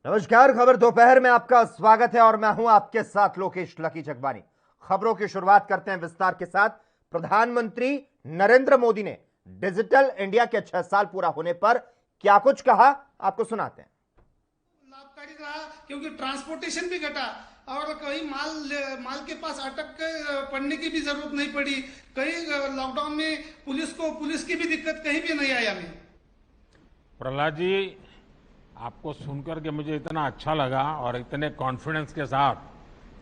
नमस्कार। खबर दोपहर में आपका स्वागत है और मैं हूं आपके साथ लोकेश लकी जगबानी। खबरों की शुरुआत करते हैं विस्तार के साथ। प्रधानमंत्री नरेंद्र मोदी ने डिजिटल इंडिया के 6 साल पूरा होने पर क्या कुछ कहा, आपको सुनाते हैं। लाभकारी रहा क्योंकि ट्रांसपोर्टेशन भी घटा और कहीं माल के पास अटक पड़ने की भी जरूरत नहीं पड़ी। कहीं लॉकडाउन में पुलिस की भी दिक्कत कहीं भी नहीं आई हमें। प्रहलाद जी, आपको सुनकर के मुझे इतना अच्छा लगा और इतने कॉन्फिडेंस के साथ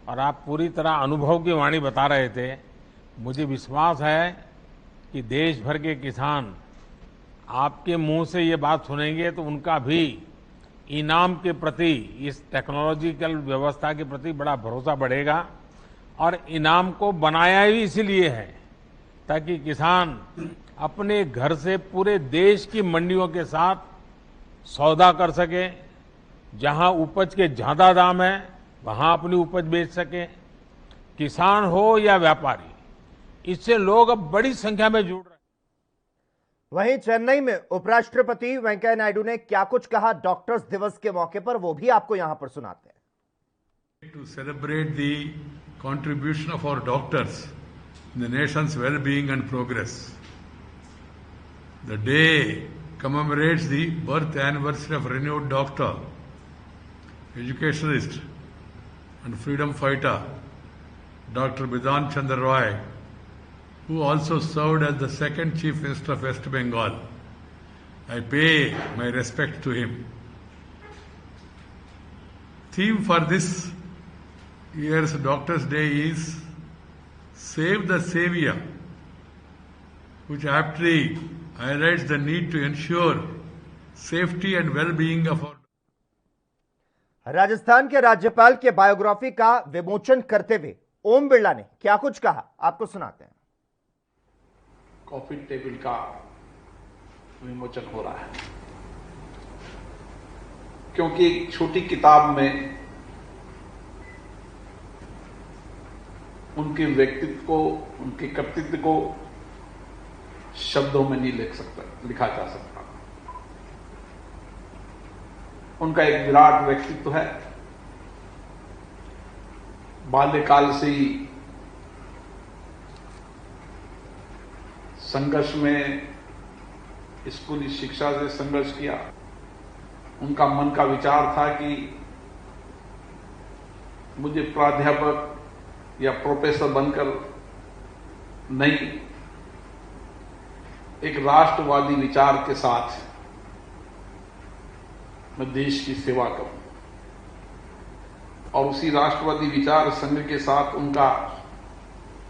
और आप पूरी तरह अनुभव की वाणी बता रहे थे। मुझे विश्वास है कि देश भर के किसान आपके मुंह से ये बात सुनेंगे तो उनका भी इनाम के प्रति, इस टेक्नोलॉजिकल व्यवस्था के प्रति बड़ा भरोसा बढ़ेगा। और इनाम को बनाया ही इसीलिए है ताकि किसान अपने घर से पूरे देश की मंडियों के साथ सौदा कर सके, जहां उपज के ज्यादा दाम है वहां अपनी उपज बेच सके। किसान हो या व्यापारी, इससे लोग अब बड़ी संख्या में जुड़ रहे हैं। वहीं चेन्नई में उपराष्ट्रपति वेंकैया नायडू ने क्या कुछ कहा डॉक्टर्स दिवस के मौके पर, वो भी आपको यहां पर सुनाते हैं। To celebrate the contribution of our doctors in the nation's well-being and progress. The day commemorates the birth anniversary of renowned doctor, educationist and freedom fighter Dr. Bidhan Chandra Roy, who also served as the second Chief Minister of West Bengal. I pay my respect to him. Theme for this year's Doctors' Day is Save the Savior, which aptly highlights the need to ensure safety and well-being of our. Rajasthan के राज्यपाल के biography का विमोचन करते हुए ओम बिरला ने क्या कुछ कहा, आपको सुनाते हैं। कॉफी टेबल का विमोचन हो रहा है क्योंकि एक छोटी किताब में उनके व्यक्तित्व को, उनके कर्तृत्व को शब्दों में नहीं लिखा जा सकता। उनका एक विराट व्यक्तित्व है। बाल्यकाल से ही संघर्ष में, स्कूली शिक्षा से संघर्ष किया। उनका मन का विचार था कि मुझे प्राध्यापक या प्रोफेसर बनकर नहीं, एक राष्ट्रवादी विचार के साथ मैं देश की सेवा करूं। और उसी राष्ट्रवादी विचार संघ के साथ उनका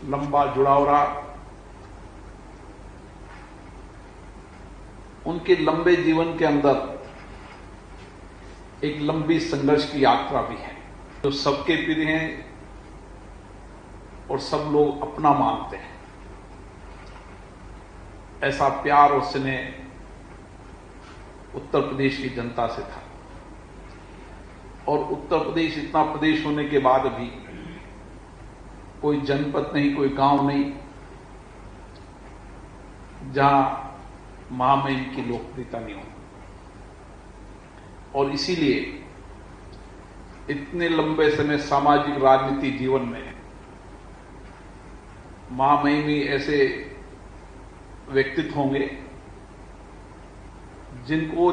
लंबा जुड़ाव रहा। उनके लंबे जीवन के अंदर एक लंबी संघर्ष की यात्रा भी है जो सबके प्रिय हैं और सब लोग अपना मानते हैं। ऐसा प्यार और स्नेह उत्तर प्रदेश की जनता से था। और उत्तर प्रदेश इतना प्रदेश होने के बाद भी कोई जनपद नहीं, कोई गांव नहीं जहां महामहिम की लोकप्रियता नहीं हो। और इसीलिए इतने लंबे समय सामाजिक राजनीति जीवन में महामहिम ही ऐसे व्यक्तित्व होंगे जिनको।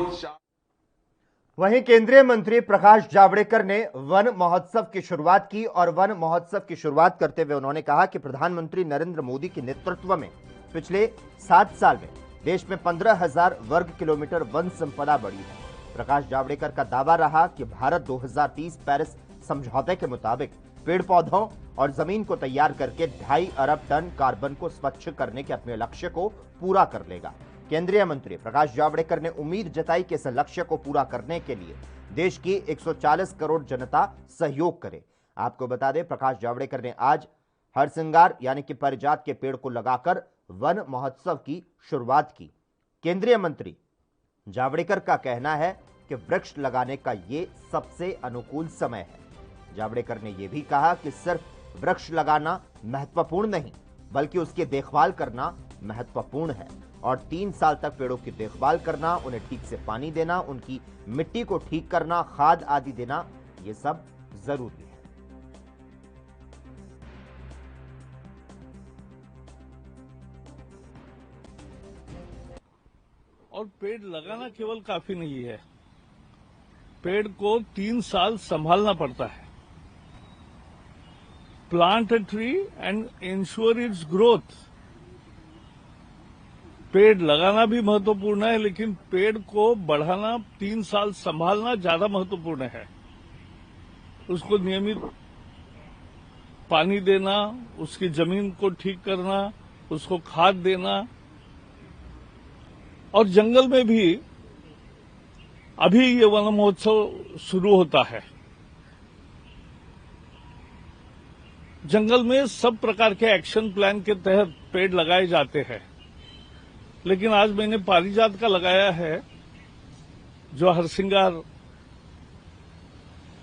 वहीं केंद्रीय मंत्री प्रकाश जावड़ेकर ने वन महोत्सव की शुरुआत की और वन महोत्सव की शुरुआत करते हुए उन्होंने कहा कि प्रधानमंत्री नरेंद्र मोदी के नेतृत्व में पिछले 7 साल में देश में 15,000 वर्ग किलोमीटर वन संपदा बढ़ी है। प्रकाश जावड़ेकर का दावा रहा कि भारत 2030 पेरिस समझौते के मुताबिक पेड़ पौधों और जमीन को तैयार करके 2.5 अरब टन कार्बन को स्वच्छ करने के अपने लक्ष्य को पूरा कर लेगा। केंद्रीय मंत्री प्रकाश जावड़ेकर ने उम्मीद जताई कि इस लक्ष्य को पूरा करने के लिए देश की 140 करोड़ जनता सहयोग करे। आपको बता दें, प्रकाश जावड़ेकर ने आज हरसिंगार यानी कि पारिजात के पेड़ को लगाकर वन महोत्सव की शुरुआत की। केंद्रीय मंत्री जावड़ेकर का कहना है कि वृक्ष लगाने का ये सबसे अनुकूल समय है। जावड़ेकर ने यह भी कहा कि सिर्फ वृक्ष लगाना महत्वपूर्ण नहीं, बल्कि उसकी देखभाल करना महत्वपूर्ण है। और 3 साल तक पेड़ों की देखभाल करना, उन्हें ठीक से पानी देना, उनकी मिट्टी को ठीक करना, खाद आदि देना, ये सब जरूरी है। और पेड़ लगाना केवल काफी नहीं है, पेड़ को 3 साल संभालना पड़ता है। Plant a tree and ensure it's growth. पेड़ लगाना भी महत्वपूर्ण है, लेकिन पेड़ को बढ़ाना, 3 साल संभालना ज्यादा महत्वपूर्ण है। उसको नियमित पानी देना, उसकी जमीन को ठीक करना, उसको खाद देना। और जंगल में भी अभी ये वन महोत्सव शुरू होता है। जंगल में सब प्रकार के एक्शन प्लान के तहत पेड़ लगाए जाते हैं, लेकिन आज मैंने पारिजात का लगाया है, जो हरसिंगार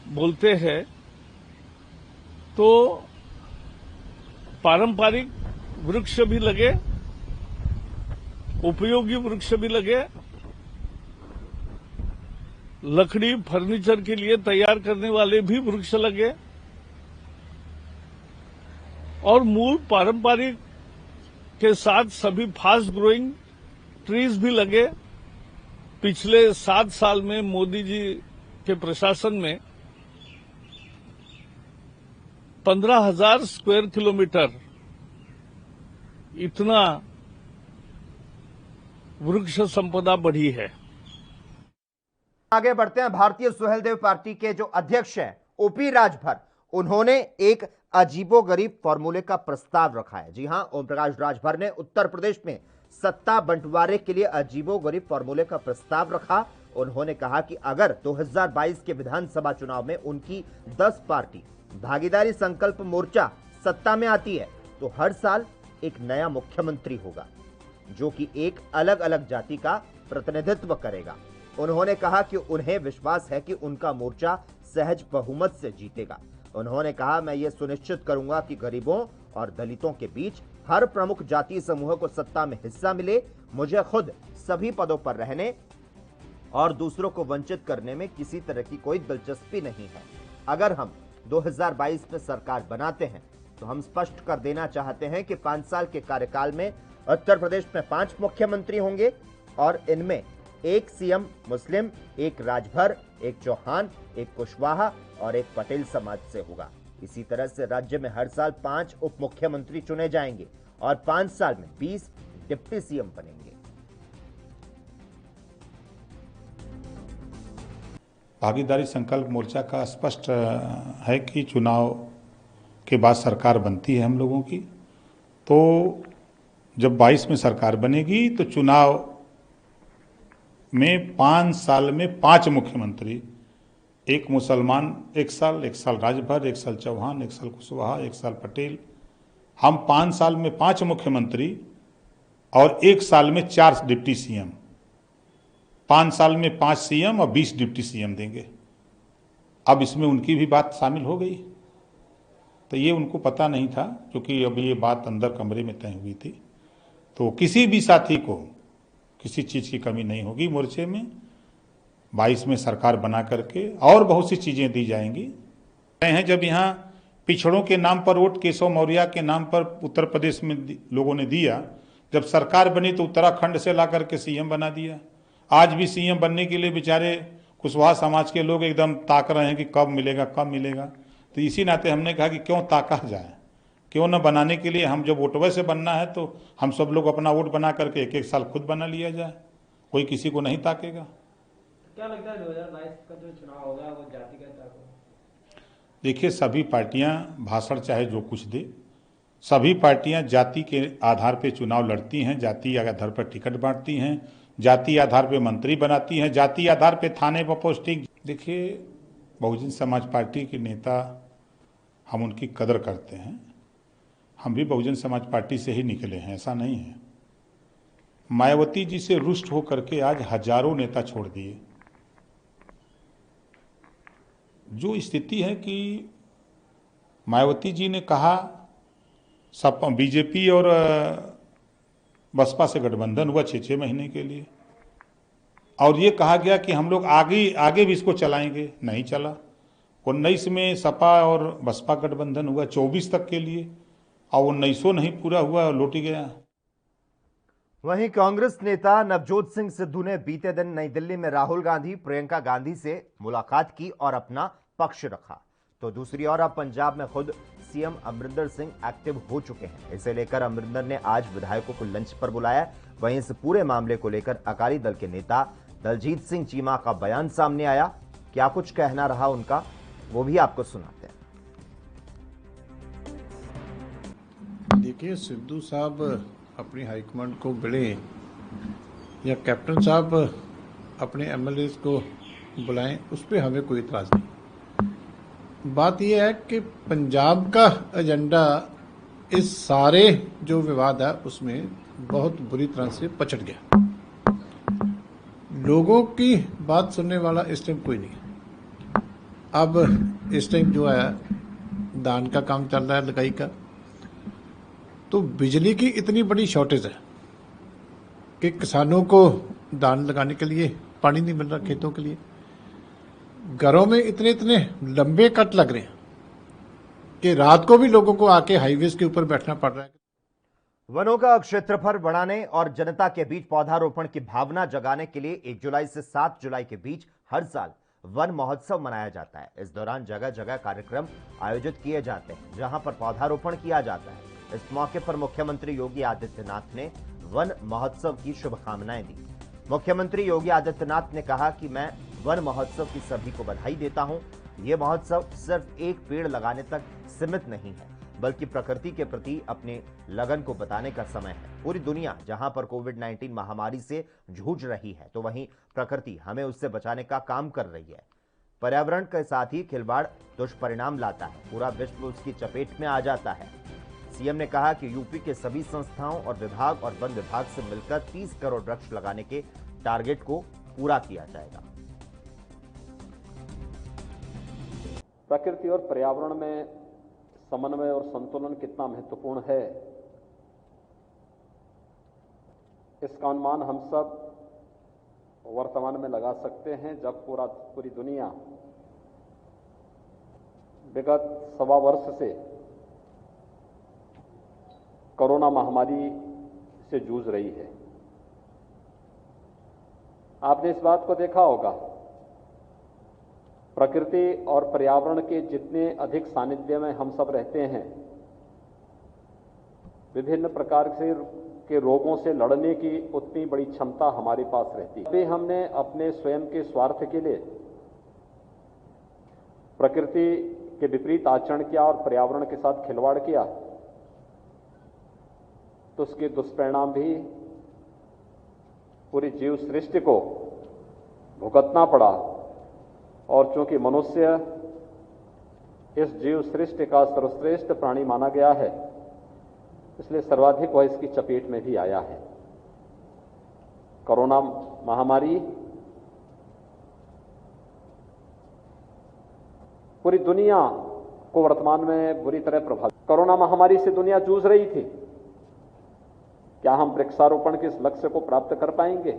बोलते हैं। तो पारंपरिक वृक्ष भी लगे, उपयोगी वृक्ष भी लगे, लकड़ी फर्नीचर के लिए तैयार करने वाले भी वृक्ष लगे, और मूल पारंपरिक के साथ सभी फास्ट ग्रोइंग ट्रीज भी लगे। पिछले 7 साल में मोदी जी के प्रशासन में 15,000 स्क्वायर किलोमीटर इतना वृक्ष संपदा बढ़ी है। आगे बढ़ते हैं। भारतीय सुहेलदेव पार्टी के जो अध्यक्ष हैं ओपी राजभर, उन्होंने एक अजीबोगरीब फॉर्मूले का प्रस्ताव रखा है। जी हां, ओम प्रकाश राजभर ने उत्तर प्रदेश में सत्ता बंटवारे के लिए अजीबोगरीब फॉर्मूले का प्रस्ताव रखा। उन्होंने कहा कि अगर 2022 के विधानसभा चुनाव में उनकी 10 पार्टी भागीदारी संकल्प मोर्चा सत्ता में आती है तो हर साल एक नया मुख्यमंत्री होगा, जो कि एक अलग अलग जाति का प्रतिनिधित्व करेगा। उन्होंने कहा कि उन्हें विश्वास है कि उनका मोर्चा सहज बहुमत से जीतेगा। उन्होंने कहा, मैं ये सुनिश्चित करूंगा कि गरीबों और दलितों के बीच हर प्रमुख जातीय समूह को सत्ता में हिस्सा मिले। मुझे खुद सभी पदों पर रहने और दूसरों को वंचित करने में किसी तरह की कोई दिलचस्पी नहीं है। अगर हम 2022 में सरकार बनाते हैं तो हम स्पष्ट कर देना चाहते हैं कि 5 साल के कार्यकाल में उत्तर प्रदेश में 5 मुख्यमंत्री होंगे और इनमें एक सीएम मुस्लिम, एक राजभर, एक चौहान, एक कुशवाहा और एक पटेल समाज से होगा। इसी तरह से राज्य में हर साल 5 उप मुख्यमंत्री चुने जाएंगे और 5 साल में 20 डिप्टी सीएम बनेंगे। भागीदारी संकल्प मोर्चा का स्पष्ट है कि चुनाव के बाद सरकार बनती है हम लोगों की, तो जब 22 में सरकार बनेगी तो चुनाव में 5 साल में 5 मुख्यमंत्री, एक मुसलमान एक साल राजभर, एक साल चौहान, एक साल कुशवाहा, एक साल पटेल। हम 5 साल में 5 मुख्यमंत्री और 1 साल में 4 डिप्टी सीएम, 5 साल में 5 सीएम और 20 डिप्टी सीएम देंगे। अब इसमें उनकी भी बात शामिल हो गई, तो ये उनको पता नहीं था, क्योंकि अब ये बात अंदर कमरे में तय हुई थी। तो किसी भी साथी को किसी चीज़ की कमी नहीं होगी मोर्चे में। 22 में सरकार बना करके और बहुत सी चीज़ें दी जाएंगी हैं। जब यहाँ पिछड़ों के नाम पर वोट केशव मौर्य के नाम पर उत्तर प्रदेश में लोगों ने दिया, जब सरकार बनी तो उत्तराखंड से ला करके सीएम बना दिया। आज भी सीएम बनने के लिए बेचारे कुशवाहा समाज के लोग एकदम ताक रहे हैं कि कब मिलेगा कब मिलेगा। तो इसी नाते हमने कहा कि क्यों ताका जाए, क्यों न बनाने के लिए हम जब वोटवे से बनना है तो हम सब लोग अपना वोट बना करके 1-1 साल खुद बना लिया जाए, कोई किसी को नहीं ताकेगा। क्या लगता है 2022 का जो चुनाव होगा वो जातिगत होगा? देखिए, सभी पार्टियां भाषण चाहे जो कुछ दे, सभी पार्टियां जाति के आधार पर चुनाव लड़ती हैं, जाति आधार पर टिकट बांटती हैं, जाति आधार पर मंत्री बनाती हैं, जाति आधार पर थाने पर पोस्टिंग। देखिए, बहुजन समाज पार्टी के नेता, हम उनकी कदर करते हैं। हम भी बहुजन समाज पार्टी से ही निकले हैं, ऐसा नहीं है। मायावती जी से रुष्ट होकर के आज हजारों नेता छोड़ दिए। जो स्थिति है कि मायावती जी ने कहा सब बीजेपी और बसपा से गठबंधन हुआ 6-6 महीने के लिए, और ये कहा गया कि हम लोग आगे भी इसको चलाएंगे, नहीं चला। 19 में सपा और बसपा गठबंधन हुआ 24 तक के लिए, और 1900 नहीं पूरा हुआ और लौट गया। वहीं कांग्रेस नेता नवजोत सिंह सिद्धू ने बीते दिन नई दिल्ली में राहुल गांधी, प्रियंका गांधी से मुलाकात की और अपना पक्ष रखा। तो दूसरी ओर अब पंजाब में खुद सीएम अमरिंदर सिंह एक्टिव हो चुके हैं। इसे लेकर अमरिंदर ने आज विधायकों को लंच पर बुलाया। वहीं इस पूरे मामले को लेकर अकाली दल के नेता दलजीत सिंह चीमा का बयान सामने आया। क्या कुछ कहना रहा उनका, वो भी आपको सुनाते हैं। देखिए, सिद्धू साहब अपनी हाईकमांड को मिले या कैप्टन साहब अपने एमएलए को बुलाएं, उस पर हमें कोई इतराज नहीं। बात यह है कि पंजाब का एजेंडा इस सारे जो विवाद है उसमें बहुत बुरी तरह से पचड़ गया। लोगों की बात सुनने वाला इस टाइम कोई नहीं है। अब इस टाइम जो है दान का काम चल रहा है, लगाई का, तो बिजली की इतनी बड़ी शॉर्टेज है कि किसानों को दान लगाने के लिए पानी नहीं मिल रहा, खेतों के लिए घरों में इतने इतने लंबे कट लग रहे हैं कि रात को भी लोगों को आके हाईवेज के ऊपर बैठना पड़ रहा है। वनों का क्षेत्रफल बढ़ाने और जनता के बीच पौधारोपण की भावना जगाने के लिए 1 जुलाई से 7 जुलाई के बीच हर साल वन महोत्सव मनाया जाता है। इस दौरान जगह जगह कार्यक्रम आयोजित किए जाते हैं जहां पर पौधारोपण किया जाता है। इस मौके पर मुख्यमंत्री योगी आदित्यनाथ ने वन महोत्सव की शुभकामनाएं दी। मुख्यमंत्री योगी आदित्यनाथ ने कहा कि मैं वन महोत्सव की सभी को बधाई देता हूं। यह महोत्सव सिर्फ एक पेड़ लगाने तक सीमित नहीं है, बल्कि प्रकृति के प्रति अपने लगन को बताने का समय है। पूरी दुनिया जहां पर कोविड-19 महामारी से जूझ रही है, तो वहीं प्रकृति हमें उससे बचाने का काम कर रही है। पर्यावरण के साथ ही खिलवाड़ दुष्परिणाम लाता है, पूरा विश्व उसकी चपेट में आ जाता है। सीएम ने कहा कि यूपी के सभी संस्थाओं और विभाग और वन विभाग से मिलकर 30 करोड़ वृक्ष लगाने के टारगेट को पूरा किया जाएगा। प्रकृति और पर्यावरण में समन्वय और संतुलन कितना महत्वपूर्ण है, इसका अनुमान हम सब वर्तमान में लगा सकते हैं, जब पूरी दुनिया विगत 1.25 वर्ष से कोरोना महामारी से जूझ रही है। आपने इस बात को देखा होगा, प्रकृति और पर्यावरण के जितने अधिक सानिध्य में हम सब रहते हैं, विभिन्न प्रकार के रोगों से लड़ने की उतनी बड़ी क्षमता हमारे पास रहती है। अभी हमने अपने स्वयं के स्वार्थ के लिए प्रकृति के विपरीत आचरण किया और पर्यावरण के साथ खिलवाड़ किया, तो उसके दुष्परिणाम भी पूरी जीव सृष्टि को भुगतना पड़ा। और चूंकि मनुष्य इस जीव सृष्टि का सर्वश्रेष्ठ प्राणी माना गया है, इसलिए सर्वाधिक वह इसकी चपेट में भी आया है। कोरोना महामारी पूरी दुनिया को वर्तमान में बुरी तरह प्रभावित। कोरोना महामारी से दुनिया जूझ रही थी। क्या हम वृक्षारोपण के इस लक्ष्य को प्राप्त कर पाएंगे?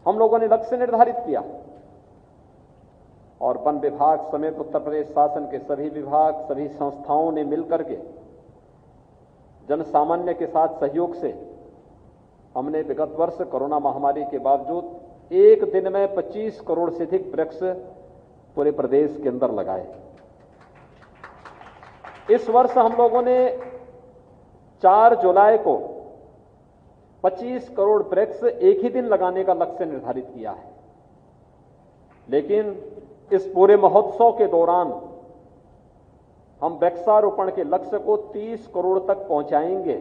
हम लोगों ने लक्ष्य निर्धारित किया और वन विभाग समेत उत्तर प्रदेश शासन के सभी विभाग, सभी संस्थाओं ने मिलकर के जन सामान्य के साथ सहयोग से हमने विगत वर्ष कोरोना महामारी के बावजूद एक दिन में 25 करोड़ से अधिक वृक्ष पूरे प्रदेश के अंदर लगाए। इस वर्ष हम लोगों ने 4 जुलाई को 25 करोड़ वृक्ष एक ही दिन लगाने का लक्ष्य निर्धारित किया है। लेकिन इस पूरे महोत्सव के दौरान हम वृक्षारोपण के लक्ष्य को 30 करोड़ तक पहुंचाएंगे।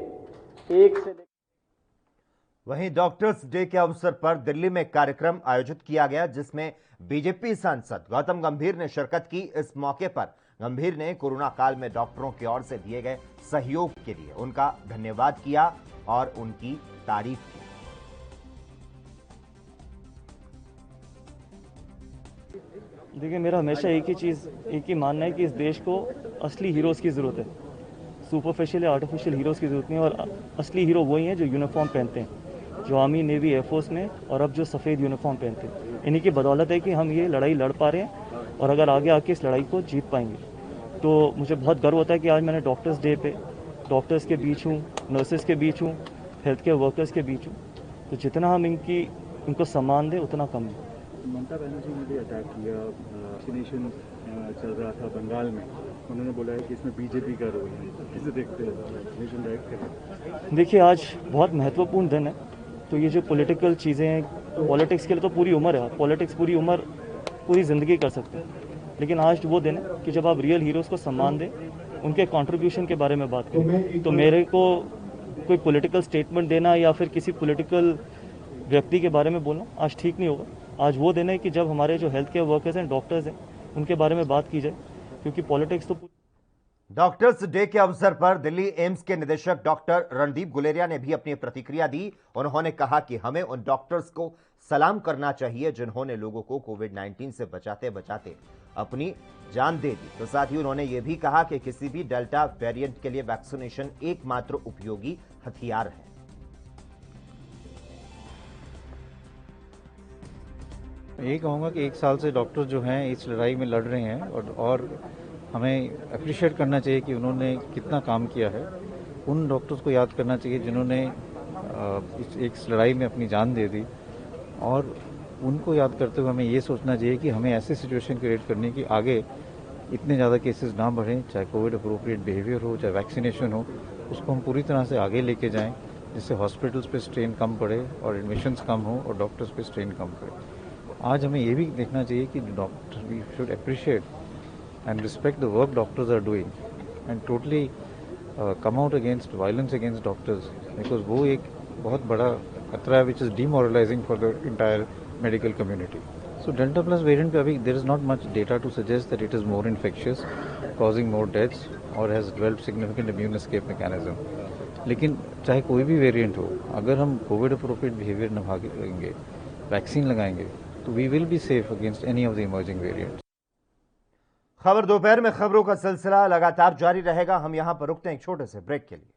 वहीं डॉक्टर्स डे के अवसर पर दिल्ली में कार्यक्रम आयोजित किया गया, जिसमें बीजेपी सांसद गौतम गंभीर ने शिरकत की। इस मौके पर गंभीर ने कोरोना काल में डॉक्टरों की ओर से दिए गए सहयोग के लिए उनका धन्यवाद किया और उनकी तारीफ की। देखिए, मेरा हमेशा एक ही मानना है कि इस देश को असली हीरोज़ की ज़रूरत है। सुपरफिशियल या आर्टिफिशियल हीरोज़ की ज़रूरत नहीं है, और असली हीरो वही हैं जो यूनिफॉर्म पहनते हैं, जो आर्मी, नेवी, एयरफोर्स में, और अब जो सफ़ेद यूनिफॉर्म पहनते हैं। इन्हीं की बदौलत है कि हम ये लड़ाई लड़ पा रहे हैं, और अगर आगे आके इस लड़ाई को जीत पाएंगे। तो मुझे बहुत गर्व होता है कि आज मैंने डॉक्टर्स डे पे डॉक्टर्स के बीच हूँ, नर्सेज के बीच हूँ, हेल्थ केयर वर्कर्स के बीच हूँ। तो जितना हम इनको सम्मान दें उतना कम है। ममता बनर्जी ने भी अटैक किया, वैक्सीनेशन चल रहा था बंगाल में, उन्होंने बोला है कि इसमें बीजेपी का रोल है, किसे देखते हैं वैक्सीनेशन ड्राइव के? देखिए, आज बहुत महत्वपूर्ण दिन है। तो ये जो पॉलिटिकल चीज़ें हैं, पॉलिटिक्स के लिए तो पूरी उम्र है, पॉलिटिक्स पूरी उम्र, पूरी ज़िंदगी कर सकते हैं, लेकिन आज वो दिन है कि जब आप रियल हीरोज़ को सम्मान दें, उनके कंट्रीब्यूशन के बारे में बात करें। तो मेरे को कोई पॉलिटिकल स्टेटमेंट देना या फिर किसी पॉलिटिकल व्यक्ति के बारे में बोलना आज ठीक नहीं होगा। आज वो दिन है कि जब हमारे जो हेल्थ केयर वर्कर्स हैं, डॉक्टर्स हैं, उनके बारे में बात की जाए, क्योंकि पॉलिटिक्स तो। डॉक्टर्स डे के अवसर पर दिल्ली एम्स के निदेशक डॉक्टर रणदीप गुलेरिया ने भी अपनी प्रतिक्रिया दी। उन्होंने कहा कि हमें उन डॉक्टर्स को सलाम करना चाहिए जिन्होंने लोगों को कोविड-19 से बचाते बचाते अपनी जान दे दी। तो साथ ही उन्होंने ये भी कहा कि किसी भी डेल्टा वेरिएंट के लिए वैक्सीनेशन एकमात्र उपयोगी हथियार है। यही कहूँगा कि 1 साल से डॉक्टर जो हैं इस लड़ाई में लड़ रहे हैं, और हमें अप्रिशिएट करना चाहिए कि उन्होंने कितना काम किया है। उन डॉक्टर्स को याद करना चाहिए जिन्होंने इस लड़ाई में अपनी जान दे दी, और उनको याद करते हुए हमें ये सोचना चाहिए कि हमें ऐसी सिचुएशन क्रिएट करनी कि आगे इतने ज़्यादा केसेस ना बढ़ें, चाहे कोविड अप्रोप्रिएट बिहेवियर हो, चाहे वैक्सीनेशन हो, उसको हम पूरी तरह से आगे लेके जाएं, जिससे हॉस्पिटल्स पे स्ट्रेन कम पड़े और एडमिशन्स कम हो और डॉक्टर्स पे स्ट्रेन कम पड़े। आज हमें ये भी देखना चाहिए कि doctor, we should appreciate and respect the work doctors are doing and totally come out against violence against doctors, because वो एक बहुत बड़ा खतरा है which is demoralizing for the entire medical community. So Delta plus variant पे अभी there is not much data to suggest that it is more infectious, causing more deaths or has developed significant immune escape mechanism. लेकिन चाहे कोई भी variant हो, अगर हम Covid appropriate behaviour निभाएंगे, वैक्सीन लगाएंगे, तो we will be safe against any of the emerging variants. खबर दोपहर में खबरों का सिलसिला लगातार जारी रहेगा। हम यहां पर रुकते हैं एक छोटे से ब्रेक के लिए।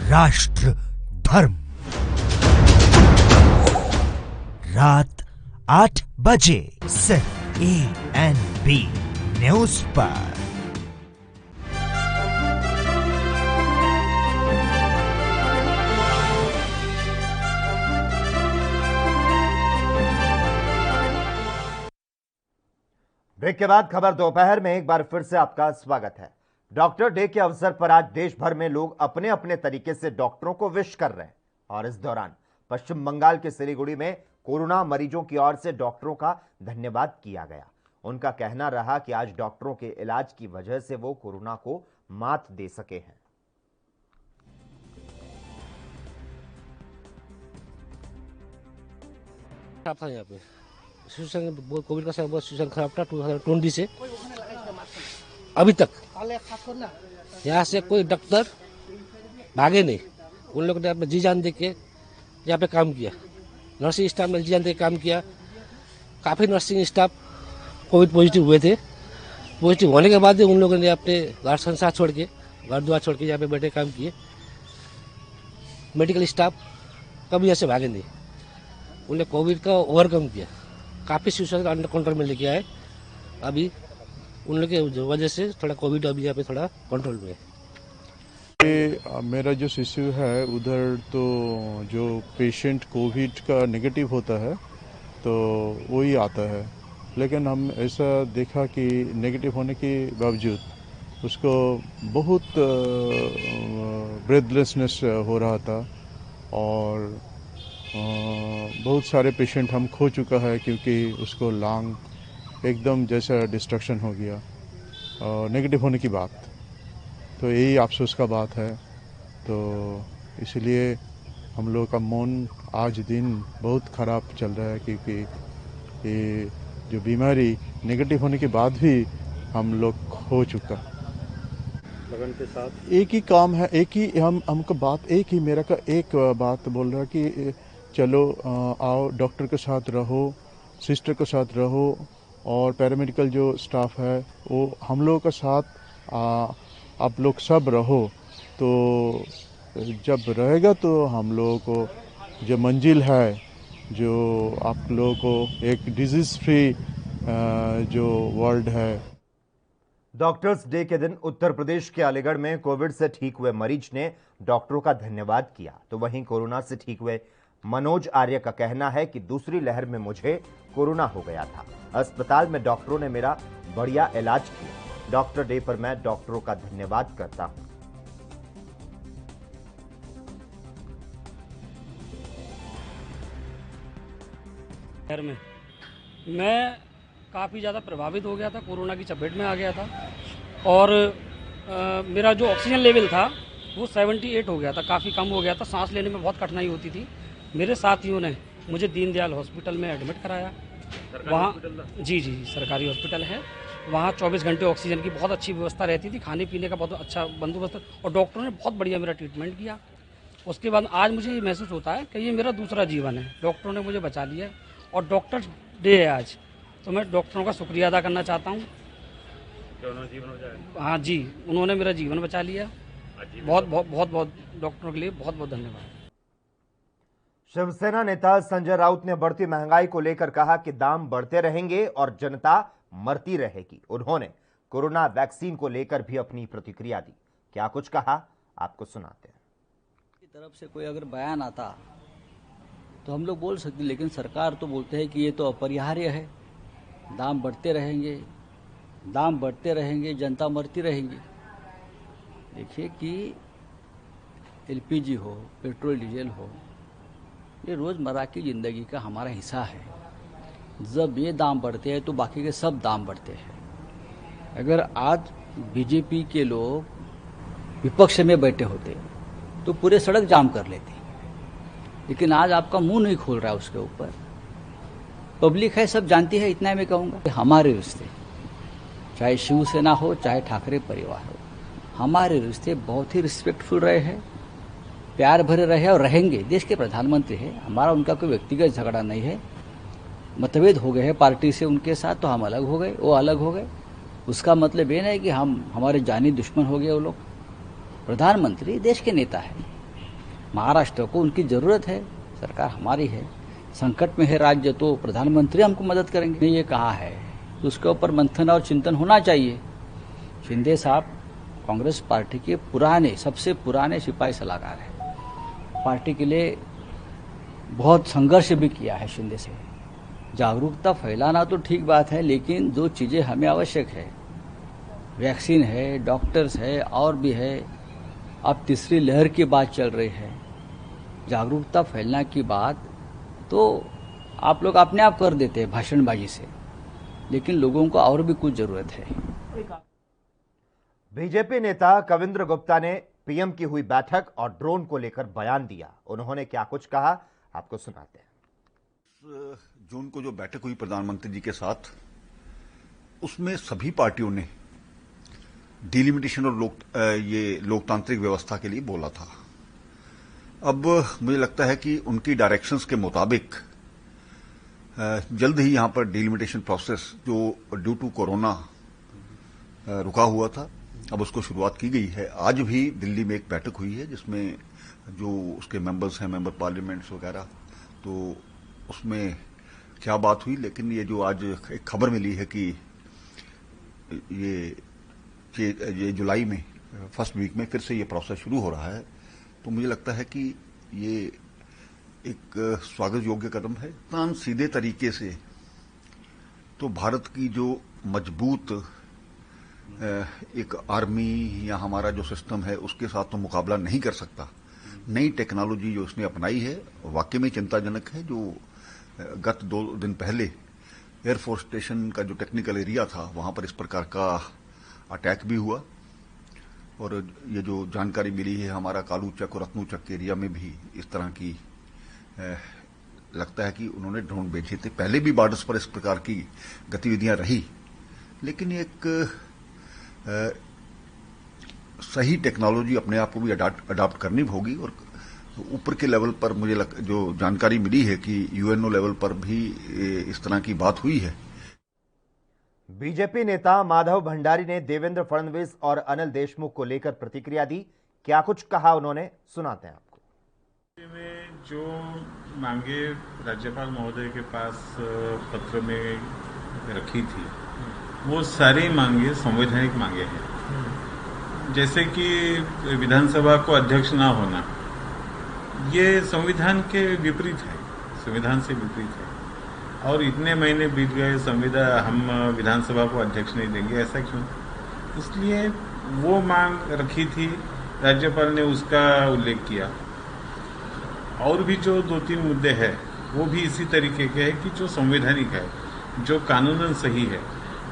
राष्ट्र धर्म रात 8 बजे सिर्फ ANB न्यूज पर। ब्रेक के बाद खबर दोपहर में एक बार फिर से आपका स्वागत है। डॉक्टर डे के अवसर पर आज देश भर में लोग अपने अपने तरीके से डॉक्टरों को विश कर रहे हैं, और इस दौरान पश्चिम बंगाल के सिलीगुड़ी में कोरोना मरीजों की ओर से डॉक्टरों का धन्यवाद किया गया। उनका कहना रहा कि आज डॉक्टरों के इलाज की वजह से वो कोरोना को मात दे सके हैं। यहाँ पे सिचुएशन कोविड का बहुत सिचुएशन खराब था 2020 से अभी तक। यहाँ से कोई डॉक्टर भागे नहीं, उन लोगों ने अपने जी जान दे के यहाँ पे काम किया। नर्सिंग स्टाफ ने जी जान दे के काम किया। काफ़ी नर्सिंग स्टाफ कोविड पॉजिटिव हुए थे। पॉजिटिव होने के बाद उन लोगों ने अपने घर संसार छोड़ के, घर द्वार छोड़ के यहाँ पे बैठे काम किए। मेडिकल स्टाफ कभी यहाँ से भागे नहीं, उन्होंने कोविड का ओवरकम किया। काफ़ी सिचुएशन अंडर कंट्रोल में लेके आए। अभी उन लोग की वजह से थोड़ा कोविड अभी यहाँ पे थोड़ा कंट्रोल में है। मेरा जो इश्यू है उधर तो जो पेशेंट कोविड का नेगेटिव होता है तो वही आता है, लेकिन हम ऐसा देखा कि नेगेटिव होने के बावजूद उसको बहुत ब्रेथलेसनेस हो रहा था, और बहुत सारे पेशेंट हम खो चुका है क्योंकि उसको लंग एकदम जैसा डिस्ट्रक्शन हो गया नेगेटिव होने की बात। तो यही अफसोस का बात है। तो इसलिए हम लोग का मन आज दिन बहुत ख़राब चल रहा है, क्योंकि ये जो बीमारी नेगेटिव होने के बाद भी हम लोग खो चुका। लगन के साथ एक ही काम है, एक ही हमको बात एक ही मेरा का एक बात बोल रहा कि चलो आओ डॉक्टर के साथ रहो, सिस्टर के साथ रहो और पैरामेडिकल जो स्टाफ है वो हम लोगों के साथ आप लोग सब रहो। तो जब रहेगा तो हम लोगों को जो मंजिल है, जो आप लोगों को एक डिजीज फ्री जो वर्ल्ड है। डॉक्टर्स डे के दिन उत्तर प्रदेश के अलीगढ़ में कोविड से ठीक हुए मरीज ने डॉक्टरों का धन्यवाद किया। तो वहीं कोरोना से ठीक हुए मनोज आर्य का कहना है कि दूसरी लहर में मुझे कोरोना हो गया था, अस्पताल में डॉक्टरों ने मेरा बढ़िया इलाज किया। डॉक्टर डे पर मैं डॉक्टरों का धन्यवाद करता हूं। में मैं काफ़ी ज़्यादा प्रभावित हो गया था, कोरोना की चपेट में आ गया था और मेरा जो ऑक्सीजन लेवल था वो 78 हो गया था, काफ़ी कम हो गया था, सांस लेने में बहुत कठिनाई होती थी। मेरे साथियों ने मुझे दीनदयाल हॉस्पिटल में एडमिट कराया। वहाँ जी सरकारी हॉस्पिटल है, वहाँ 24 घंटे ऑक्सीजन की बहुत अच्छी व्यवस्था रहती थी, खाने पीने का बहुत अच्छा बंदोबस्त और डॉक्टरों ने बहुत बढ़िया मेरा ट्रीटमेंट किया। उसके बाद आज मुझे ये महसूस होता है कि ये मेरा दूसरा जीवन है, डॉक्टरों ने मुझे बचा लिया और डॉक्टर्स डे है आज, तो मैं डॉक्टरों का शुक्रिया अदा करना चाहता हूँ। हाँ जी, उन्होंने मेरा जीवन बचा लिया। बहुत डॉक्टरों के लिए बहुत बहुत धन्यवाद। शिवसेना नेता संजय राउत ने बढ़ती महंगाई को लेकर कहा कि दाम बढ़ते रहेंगे और जनता मरती रहेगी। उन्होंने कोरोना वैक्सीन को लेकर भी अपनी प्रतिक्रिया दी। क्या कुछ कहा, आपको सुनाते हैं। की तरफ से कोई अगर बयान आता तो हम लोग बोल सकते, लेकिन सरकार तो बोलते हैं कि ये तो अपरिहार्य है, दाम बढ़ते रहेंगे, जनता मरती रहेगी। देखिए कि एलपीजी हो, पेट्रोल डीजल हो, ये रोज़मर्रा की ज़िंदगी का हमारा हिस्सा है। जब ये दाम बढ़ते हैं तो बाकी के सब दाम बढ़ते हैं। अगर आज बीजेपी के लोग विपक्ष में बैठे होते तो पूरे सड़क जाम कर लेते, लेकिन आज आपका मुंह नहीं खोल रहा है उसके ऊपर। पब्लिक है, सब जानती है। इतना मैं कहूँगा, हमारे रिश्ते, चाहे शिवसेना हो चाहे ठाकरे परिवार हो, हमारे रिश्ते बहुत ही रिस्पेक्टफुल रहे हैं, प्यार भरे रहे और रहेंगे। देश के प्रधानमंत्री हैं, हमारा उनका कोई व्यक्तिगत झगड़ा नहीं है। मतभेद हो गए हैं पार्टी से उनके साथ, तो हम अलग हो गए, वो अलग हो गए। उसका मतलब ये नहीं कि हमारे जानी दुश्मन हो गए वो लोग। प्रधानमंत्री देश के नेता है, महाराष्ट्र को उनकी ज़रूरत है, सरकार हमारी है। संकट में है राज्य तो प्रधानमंत्री हमको मदद करेंगे। ये कहा है तो उसके ऊपर मंथन और चिंतन होना चाहिए। शिंदे साहब कांग्रेस पार्टी के सबसे पुराने सिपाही सलाहकार हैं। पार्टी के लिए बहुत संघर्ष भी किया है शिंदे से। जागरूकता फैलाना तो ठीक बात है, लेकिन जो चीज़ें हमें आवश्यक है, वैक्सीन है, डॉक्टर्स है और भी है, अब तीसरी लहर की बात चल रही है, जागरूकता फैलना की बात तो आप लोग अपने आप कर देते हैं भाषणबाजी से, लेकिन लोगों को और भी कुछ जरूरत है। बीजेपी नेता कविंद्र गुप्ता ने पीएम की हुई बैठक और ड्रोन को लेकर बयान दिया। उन्होंने क्या कुछ कहा, आपको सुनाते हैं। जून को जो बैठक हुई प्रधानमंत्री जी के साथ, उसमें सभी पार्टियों ने डिलिमिटेशन और ये लोकतांत्रिक व्यवस्था के लिए बोला था। अब मुझे लगता है कि उनकी डायरेक्शंस के मुताबिक जल्द ही यहां पर डिलिमिटेशन प्रोसेस जो ड्यू टू कोरोना रुका हुआ था, अब उसको शुरुआत की गई है। आज भी दिल्ली में एक बैठक हुई है जिसमें जो उसके मेंबर्स हैं, मेंबर पार्लियामेंट्स वगैरह, तो उसमें क्या बात हुई, लेकिन ये जो आज एक खबर मिली है कि ये जुलाई में फर्स्ट वीक में फिर से ये प्रोसेस शुरू हो रहा है, तो मुझे लगता है कि ये एक स्वागत योग्य कदम है। इतना सीधे तरीके से तो भारत की जो मजबूत एक आर्मी या हमारा जो सिस्टम है उसके साथ तो मुकाबला नहीं कर सकता। नई टेक्नोलॉजी जो उसने अपनाई है वाकई में चिंताजनक है। जो गत 2 दिन पहले एयरफोर्स स्टेशन का जो टेक्निकल एरिया था वहां पर इस प्रकार का अटैक भी हुआ, और ये जो जानकारी मिली है हमारा कालूचक और रत्नूचक के एरिया में भी इस तरह की लगता है कि उन्होंने ड्रोन भेजे थे। पहले भी बॉर्डर्स पर इस प्रकार की गतिविधियां रही, लेकिन एक सही टेक्नोलॉजी अपने आप को भी अडॉप्ट करनी होगी। और ऊपर के लेवल पर मुझे जो जानकारी मिली है कि यूएनओ लेवल पर भी इस तरह की बात हुई है। बीजेपी नेता माधव भंडारी ने देवेंद्र फडणवीस और अनिल देशमुख को लेकर प्रतिक्रिया दी। क्या कुछ कहा उन्होंने, सुनाते हैं आपको। में जो मांगे राज्यपाल महोदय के पास पत्र में रखी थी, वो सारी मांगे संवैधानिक मांगे हैं। जैसे कि विधानसभा को अध्यक्ष ना होना, ये संविधान के विपरीत है, संविधान से विपरीत है। और इतने महीने बीत गए, हम विधानसभा को अध्यक्ष नहीं देंगे, ऐसा क्यों? इसलिए वो मांग रखी थी, राज्यपाल ने उसका उल्लेख किया। और भी जो 2-3 मुद्दे हैं वो भी इसी तरीके के हैं कि जो संवैधानिक है, जो कानूनन सही है।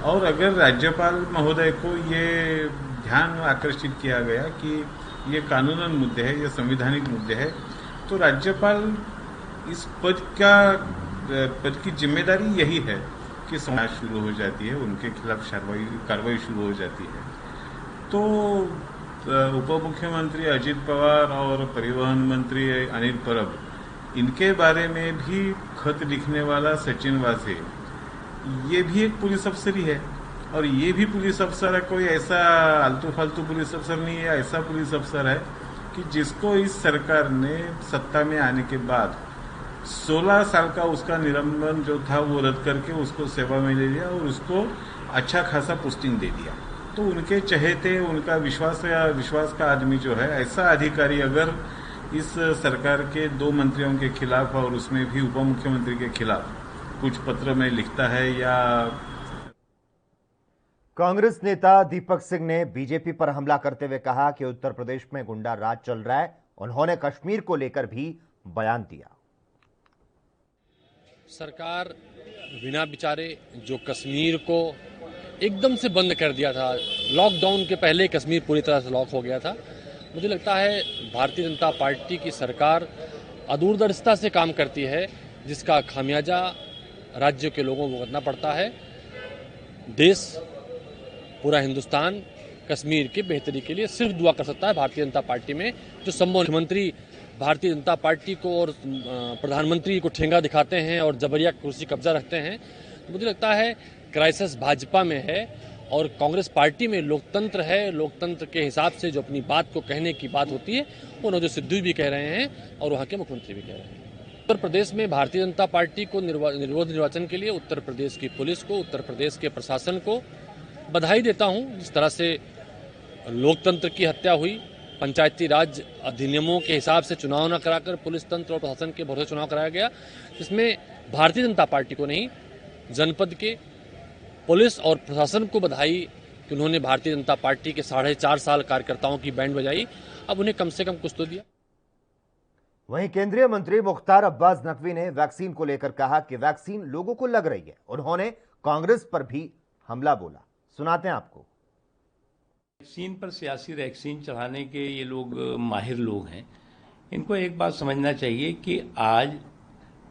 और अगर राज्यपाल महोदय को ये ध्यान आकर्षित किया गया कि ये कानूनन मुद्दे है, ये संवैधानिक मुद्दे है, तो राज्यपाल इस पद की जिम्मेदारी यही है कि समाज शुरू हो जाती है, उनके खिलाफ कार्रवाई शुरू हो जाती है। तो उप मुख्यमंत्री अजित पवार और परिवहन मंत्री अनिल परब, इनके बारे में भी खत लिखने वाला सचिन वाजे, ये भी एक पुलिस अफसर ही है। और ये भी पुलिस अफसर है, कोई ऐसा आलतू फालतू पुलिस अफसर नहीं है, ऐसा पुलिस अफसर है कि जिसको इस सरकार ने सत्ता में आने के बाद 16 साल का उसका निलंबन जो था वो रद्द करके उसको सेवा में ले लिया और उसको अच्छा खासा पोस्टिंग दे दिया। तो उनके चहेते, उनका विश्वास का आदमी जो है, ऐसा अधिकारी अगर इस सरकार के 2 मंत्रियों के खिलाफ और उसमें भी उप मुख्यमंत्री के खिलाफ कुछ पत्र में लिखता है या। कांग्रेस नेता दीपक सिंह ने बीजेपी पर हमला करते हुए कहा कि उत्तर प्रदेश में गुंडा राज चल रहा है। उन्होंने कश्मीर को लेकर भी बयान दिया। सरकार बिना विचारे जो कश्मीर को एकदम से बंद कर दिया था, लॉकडाउन के पहले कश्मीर पूरी तरह से लॉक हो गया था। मुझे लगता है भारतीय जनता पार्टी की सरकार अदूरदर्शिता से काम करती है, जिसका खामियाजा राज्य के लोगों को भुगतना पड़ता है। देश, पूरा हिंदुस्तान कश्मीर की बेहतरी के लिए सिर्फ दुआ कर सकता है। भारतीय जनता पार्टी में जो संभव मुख्यमंत्री भारतीय जनता पार्टी को और प्रधानमंत्री को ठेंगा दिखाते हैं और जबरिया कुर्सी कब्जा रखते हैं, तो मुझे लगता है क्राइसिस भाजपा में है और कांग्रेस पार्टी में लोकतंत्र है। लोकतंत्र के हिसाब से जो अपनी बात को कहने की बात होती है, वो नवजोत सिद्धू भी कह रहे हैं और वहाँ के मुख्यमंत्री भी कह रहे हैं। उत्तर प्रदेश में भारतीय जनता पार्टी को निर्वाचन के लिए उत्तर प्रदेश की पुलिस को, उत्तर प्रदेश के प्रशासन को बधाई देता हूं। जिस तरह से लोकतंत्र की हत्या हुई, पंचायती राज अधिनियमों के हिसाब से चुनाव न कराकर पुलिस तंत्र और प्रशासन के भरोसे चुनाव कराया गया, जिसमें भारतीय जनता पार्टी को नहीं, जनपद के पुलिस और प्रशासन को बधाई कि उन्होंने भारतीय जनता पार्टी के 4.5 साल कार्यकर्ताओं की बैंड बजाई। अब उन्हें कम से कम कुछ तो दिया। वहीं केंद्रीय मंत्री मुख्तार अब्बास नकवी ने वैक्सीन को लेकर कहा कि वैक्सीन लोगों को लग रही है। उन्होंने कांग्रेस पर भी हमला बोला, सुनाते हैं आपको। वैक्सीन पर सियासी वैक्सीन चढ़ाने के ये लोग माहिर लोग हैं। इनको एक बात समझना चाहिए कि आज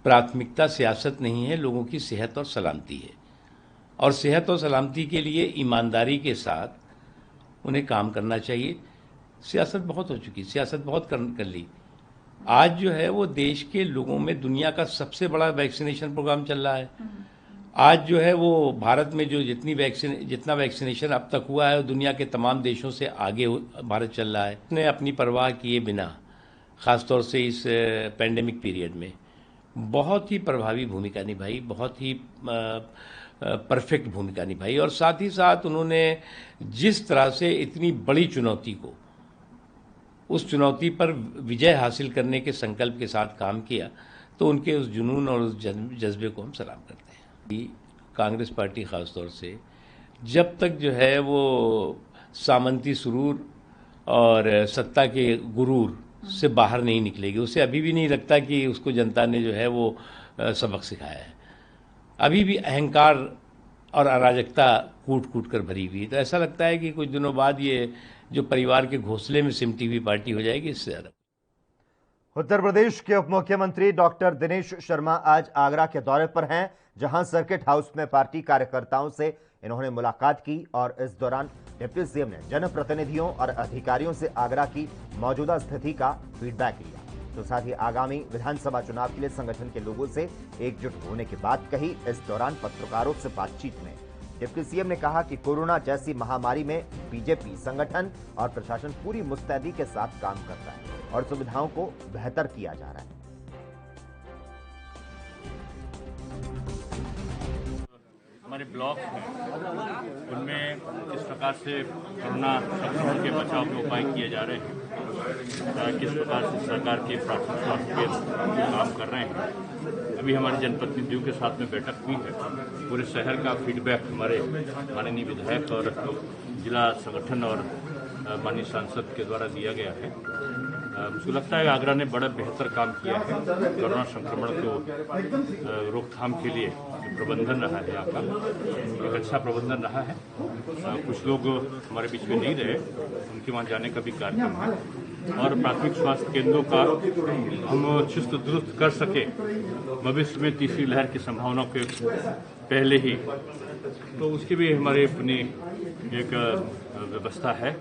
प्राथमिकता सियासत नहीं है, लोगों की सेहत और सलामती है। और सेहत और सलामती के लिए ईमानदारी के साथ उन्हें काम करना चाहिए। सियासत बहुत हो चुकी, सियासत बहुत कर ली। आज जो है वो देश के लोगों में दुनिया का सबसे बड़ा वैक्सीनेशन प्रोग्राम चल रहा है। आज जो है वो भारत में जो जितना वैक्सीनेशन अब तक हुआ है, दुनिया के तमाम देशों से आगे भारत चल रहा है। उसने अपनी परवाह किए बिना, खासतौर से इस पैंडेमिक पीरियड में बहुत ही प्रभावी भूमिका निभाई, बहुत ही परफेक्ट भूमिका निभाई। और साथ ही साथ उन्होंने जिस तरह से इतनी बड़ी चुनौती को, उस चुनौती पर विजय हासिल करने के संकल्प के साथ काम किया, तो उनके उस जुनून और उस जज्बे को हम सलाम करते हैं। कांग्रेस पार्टी खासतौर से जब तक जो है वो सामंती सुरूर और सत्ता के गुरूर से बाहर नहीं निकलेगी, उसे अभी भी नहीं लगता कि उसको जनता ने जो है वो सबक सिखाया है। अभी भी अहंकार और अराजकता कूट कूट कर भरी हुई है। तो ऐसा लगता है कि कुछ दिनों बाद ये जो परिवार के घोंसले में सिमटी हुई पार्टी हो जाएगी, इससे ज्यादा। उत्तर प्रदेश के उप मुख्यमंत्री डॉक्टर दिनेश शर्मा आज आगरा के दौरे पर हैं, जहां सर्किट हाउस में पार्टी कार्यकर्ताओं से इन्होंने मुलाकात की और इस दौरान डिप्टी सीएम ने जनप्रतिनिधियों और अधिकारियों से आगरा की मौजूदा स्थिति का फीडबैक लिया। तो साथ ही आगामी विधानसभा चुनाव के लिए संगठन के लोगों से एकजुट होने की बात कही। इस दौरान पत्रकारों से बातचीत में डिप्टी सीएम ने कहा कि कोरोना जैसी महामारी में बीजेपी संगठन और प्रशासन पूरी मुस्तैदी के साथ काम करता है और सुविधाओं को बेहतर किया जा रहा है। हमारे ब्लॉक हैं उनमें किस प्रकार से कोरोना संक्रमण के बचाव के उपाय किए जा रहे हैं, किस प्रकार से सरकार के प्राथमिक स्वास्थ्य केंद्र काम कर रहे हैं। अभी हमारे जनप्रतिनिधियों के साथ में बैठक हुई है। पूरे शहर का फीडबैक हमारे माननीय विधायक और जिला संगठन और माननीय सांसद के द्वारा दिया गया है। मुझे लगता है आगरा ने बड़ा बेहतर काम किया है। कोरोना संक्रमण को रोकथाम के लिए प्रबंधन रहा है, यहाँ का एक अच्छा प्रबंधन रहा है। कुछ लोग हमारे बीच में नहीं रहे, उनके वहाँ जाने का भी कार्यक्रम है और प्राथमिक स्वास्थ्य केंद्रों का हम चुस्त दुरुस्त कर सके भविष्य में तीसरी लहर की संभावना के पहले ही, तो उसकी भी हमारी अपनी एक व्यवस्था है।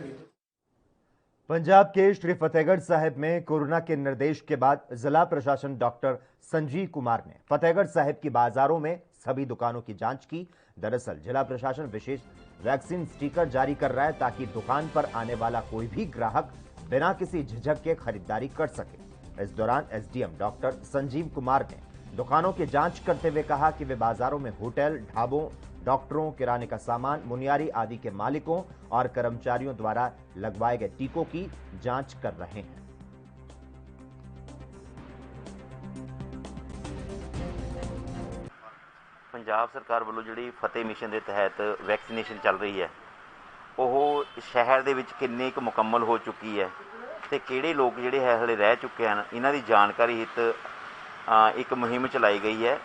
पंजाब के श्री फतेहगढ़ साहिब में कोरोना के निर्देश के बाद जिला प्रशासन डॉक्टर संजीव कुमार ने फतेहगढ़ साहिब की बाजारों में सभी दुकानों की जांच की। दरअसल जिला प्रशासन विशेष वैक्सीन स्टिकर जारी कर रहा है ताकि दुकान पर आने वाला कोई भी ग्राहक बिना किसी झिझक के खरीदारी कर सके। इस दौरान एसडीएम डॉक्टर संजीव कुमार ने दुकानों की जांच करते हुए कहा कि वे बाजारों में होटल, ढाबों, डॉक्टरों, किराने का सामान, मुनियारी आदि के मालिकों और कर्मचारियों द्वारा लगवाए गए टीकों की जांच कर रहे हैं। पंजाब सरकार ਵੱਲੋਂ ਜਿਹੜੀ ਫਤਿਹ ਮਿਸ਼ਨ ਦੇ ਤਹਿਤ ਵੈਕਸੀਨੇਸ਼ਨ ਚੱਲ ਰਹੀ ਹੈ, ਉਹ ਸ਼ਹਿਰ ਦੇ ਵਿੱਚ ਕਿੰਨੇ ਕੁ ਮੁਕੰਮਲ ਹੋ ਚੁੱਕੀ ਹੈ ਤੇ ਕਿਹੜੇ ਲੋਕ ਜਿਹੜੇ ਹੈ ਹਲੇ ਰਹਿ ਚੁੱਕੇ ਹਨ, ਇਹਨਾਂ ਦੀ ਜਾਣਕਾਰੀ ਹਿੱਤ ਇੱਕ ਮੁਹਿੰਮ ਚਲਾਈ ਗਈ ਹੈ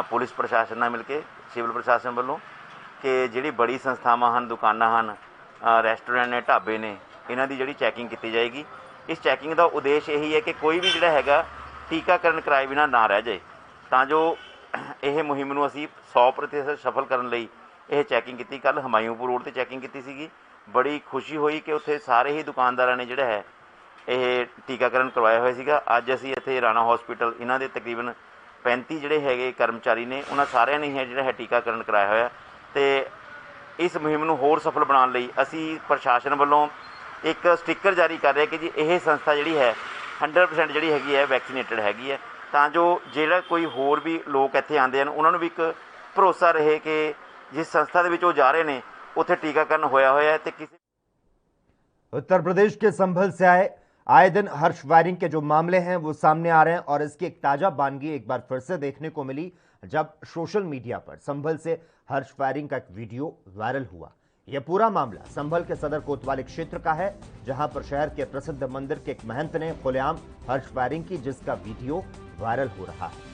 ਪੁਲਿਸ ਪ੍ਰਸ਼ਾਸਨ ਨਾਲ ਮਿਲ ਕੇ, ਸਿਵਲ ਪ੍ਰਸ਼ਾਸਨ ਵੱਲੋਂ ਕਿ ਜਿਹੜੀ ਬੜੀ ਸੰਸਥਾਵਾਂ ਹਨ, ਦੁਕਾਨਾਂ ਹਨ, ਰੈਸਟੋਰੈਂਟ ਨੇ, ਢਾਬੇ ਨੇ, ਇਹਨਾਂ ਦੀ ਜਿਹੜੀ ਚੈਕਿੰਗ ਕੀਤੀ ਜਾਏਗੀ। ਇਸ ਚੈਕਿੰਗ ਦਾ ਉਦੇਸ਼ ਇਹੀ ਹੈ ਕਿ ਕੋਈ ਵੀ ਜਿਹੜਾ ਹੈਗਾ ਟੀਕਾਕਰਨ ਕਰਾਏ ਬਿਨਾ ਨਾ ਰਹਿ ਜਾਏ, ਤਾਂ ਜੋ ਇਹ ਮੁਹਿੰਮ ਨੂੰ ਅਸੀਂ 100% ਸਫਲ ਕਰਨ ਲਈ ਇਹ ਚੈਕਿੰਗ ਕੀਤੀ। ਕੱਲ ਹਮਾਇੂਪੁਰ ਰੋਡ ਤੇ ਚੈਕਿੰਗ ਕੀਤੀ ਸੀਗੀ। ਬੜੀ ਖੁਸ਼ੀ ਹੋਈ ਕਿ ਉੱਥੇ ਸਾਰੇ ਹੀ ਦੁਕਾਨਦਾਰਾਂ ਨੇ ਜਿਹੜਾ ਹੈ ਇਹ ਟੀਕਾਕਰਨ ਕਰਵਾਇਆ ਹੋਇਆ ਸੀਗਾ। ਅੱਜ ਅਸੀਂ ਇੱਥੇ ਰਾਣਾ ਹਸਪੀਟਲ ਇਹਨਾਂ ਦੇ ਤਕਰੀਬਨ 35 ਜਿਹੜੇ ਹੈਗੇ ਕਰਮਚਾਰੀ ਨੇ, ਉਹਨਾਂ ਸਾਰਿਆਂ ਨੇ ਜਿਹੜਾ ਹੈ ਟੀਕਾਕਰਨ ਕਰਾਇਆ ਹੋਇਆ ਤੇ ਇਸ ਮੁਹਿੰਮ ਨੂੰ ਹੋਰ ਸਫਲ ਬਣਾਉਣ ਲਈ ਅਸੀਂ ਪ੍ਰਸ਼ਾਸਨ ਵੱਲੋਂ ਇੱਕ ਸਟicker ਜਾਰੀ ਕਰ ਰਹੇ ਕਿ ਜੀ ਇਹ ਸੰਸਥਾ ਜਿਹੜੀ ਹੈ 100% ਜਿਹੜੀ ਹੈਗੀ ਹੈ ਵੈਕਸੀਨੇਟਡ ਹੈਗੀ ਹੈ, ਤਾਂ ਜੋ ਜਿਹੜਾ ਕੋਈ ਹੋਰ ਵੀ ਲੋਕ ਇੱਥੇ ਆਉਂਦੇ ਹਨ ਉਹਨਾਂ ਨੂੰ ਵੀ ਇੱਕ ਭਰੋਸਾ ਰਹੇ ਕਿ जिस संस्था ਦੇ ਵਿੱਚ ਉਹ ਜਾ ਰਹੇ ਨੇ ਉੱਥੇ ਟੀਕਾਕਰਨ ਹੋਇਆ ਹੋਇਆ ਹੈ ਤੇ ਕਿਸੇ। उत्तर प्रदेश के संभल से आए दिन हर्ष वायरिंग के जो मामले हैं वो सामने आ रहे हैं और इसकी एक ताजा बानगी एक बार फिर से देखने को मिली जब सोशल मीडिया पर संभल से हर्ष वायरिंग का एक वीडियो वायरल हुआ। यह पूरा मामला संभल के सदर कोतवाली क्षेत्र का है, जहां पर शहर के प्रसिद्ध मंदिर के एक महंत ने खुलेआम हर्ष वायरिंग की, जिसका वीडियो वायरल हो रहा है।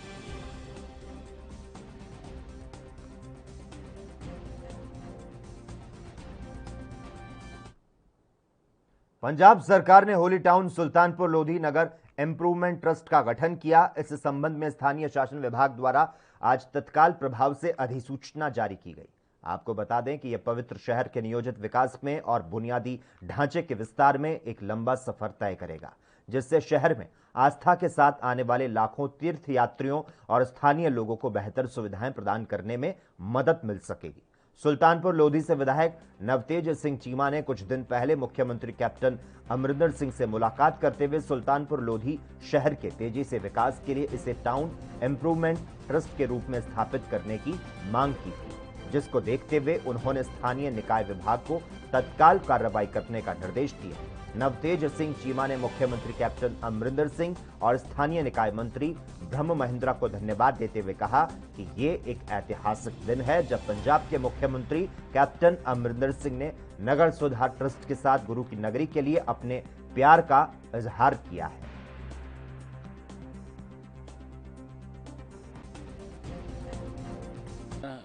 पंजाब सरकार ने होली टाउन सुल्तानपुर लोधी नगर इंप्रूवमेंट ट्रस्ट का गठन किया। इस संबंध में स्थानीय शासन विभाग द्वारा आज तत्काल प्रभाव से अधिसूचना जारी की गई। आपको बता दें कि यह पवित्र शहर के नियोजित विकास में और बुनियादी ढांचे के विस्तार में एक लंबा सफर तय करेगा, जिससे शहर में आस्था के साथ आने वाले लाखों तीर्थ यात्रियों और स्थानीय लोगों को बेहतर सुविधाएं प्रदान करने में मदद मिल सकेगी। सुल्तानपुर लोधी से विधायक नवतेज सिंह चीमा ने कुछ दिन पहले मुख्यमंत्री कैप्टन अमरिंदर सिंह से मुलाकात करते हुए सुल्तानपुर लोधी शहर के तेजी से विकास के लिए इसे टाउन इंप्रूवमेंट ट्रस्ट के रूप में स्थापित करने की मांग की थी, जिसको देखते हुए उन्होंने स्थानीय निकाय विभाग को तत्काल कार्रवाई करने का निर्देश दिया। नवतेज सिंह चीमा ने मुख्यमंत्री कैप्टन अमरिंदर सिंह और स्थानीय निकाय मंत्री ब्रह्म महिंद्रा को धन्यवाद देते हुए कहा कि ये एक ऐतिहासिक दिन है जब पंजाब के मुख्यमंत्री कैप्टन अमरिंदर सिंह ने नगर सुधार ट्रस्ट के साथ गुरु की नगरी के लिए अपने प्यार का इजहार किया है।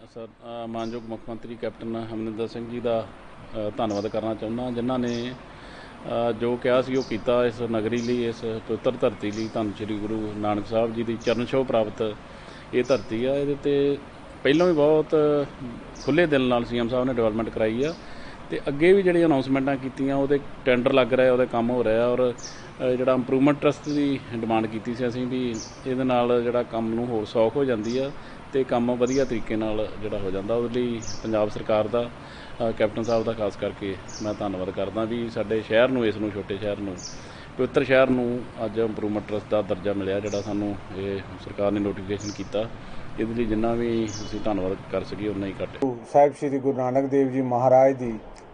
सर मानयोग मुख्यमंत्री कैप्टन अमरिंदर सिंह जी का धन्यवाद करना चाहना, जिन्हों ने जो कहा सी किया इस नगरी लिए, इस पवित्र धरती लिए। धन श्री गुरु नानक साहब जी की चरण छोह प्राप्त ये धरती है, ये ਪਹਿਲਾਂ ਵੀ ਬਹੁਤ ਖੁੱਲੇ ਦਿਲ ਨਾਲ ਸੀਐਮ ਸਾਹਿਬ ਨੇ ਡਿਵੈਲਪਮੈਂਟ ਕਰਾਈ ਆ ਤੇ ਅੱਗੇ ਵੀ ਜਿਹੜੀ ਅਨਾਉਂਸਮੈਂਟਾਂ ਕੀਤੀਆਂ ਉਹਦੇ ਟੈਂਡਰ ਲੱਗ ਰਿਹਾ, ਉਹਦੇ ਕੰਮ ਹੋ ਰਿਹਾ। ਔਰ ਜਿਹੜਾ ਇੰਪਰੂਵਮੈਂਟ ਟਰਸਟ ਦੀ ਡਿਮਾਂਡ ਕੀਤੀ ਸੀ ਅਸੀਂ ਵੀ ਇਹਦੇ ਨਾਲ ਜਿਹੜਾ ਕੰਮ ਨੂੰ ਹੋਰ ਸੌਖ ਹੋ ਜਾਂਦੀ ਆ ਤੇ ਕੰਮ ਵਧੀਆ ਤਰੀਕੇ ਨਾਲ ਜਿਹੜਾ ਹੋ ਜਾਂਦਾ। ਉਹਦੇ ਲਈ ਪੰਜਾਬ ਸਰਕਾਰ ਦਾ, ਕੈਪਟਨ ਸਾਹਿਬ ਦਾ ਖਾਸ ਕਰਕੇ ਮੈਂ ਧੰਨਵਾਦ ਕਰਦਾ ਵੀ ਸਾਡੇ ਸ਼ਹਿਰ ਨੂੰ, ਇਸ ਨੂੰ ਛੋਟੇ ਸ਼ਹਿਰ ਨੂੰ, ਪਵਿੱਤਰ ਸ਼ਹਿਰ ਨੂੰ ਅੱਜ ਇੰਪਰੂਵਮੈਂਟ ਟਰਸਟ ਦਾ ਦਰਜਾ ਮਿਲਿਆ, ਜਿਹੜਾ ਸਾਨੂੰ ਇਹ ਸਰਕਾਰ ਨੇ ਨੋਟੀਫਿਕੇਸ਼ਨ ਕੀਤਾ। ਇਹਦੇ ਲਈ ਜਿੰਨਾ ਵੀ ਅਸੀਂ ਧੰਨਵਾਦ ਕਰ ਸਕੀਏ ਉਨਾ ਹੀ ਘੱਟ। ਸਾਹਿਬ ਸ੍ਰੀ ਗੁਰੂ ਨਾਨਕ ਦੇਵ ਜੀ ਮਹਾਰਾਜ ਦੀ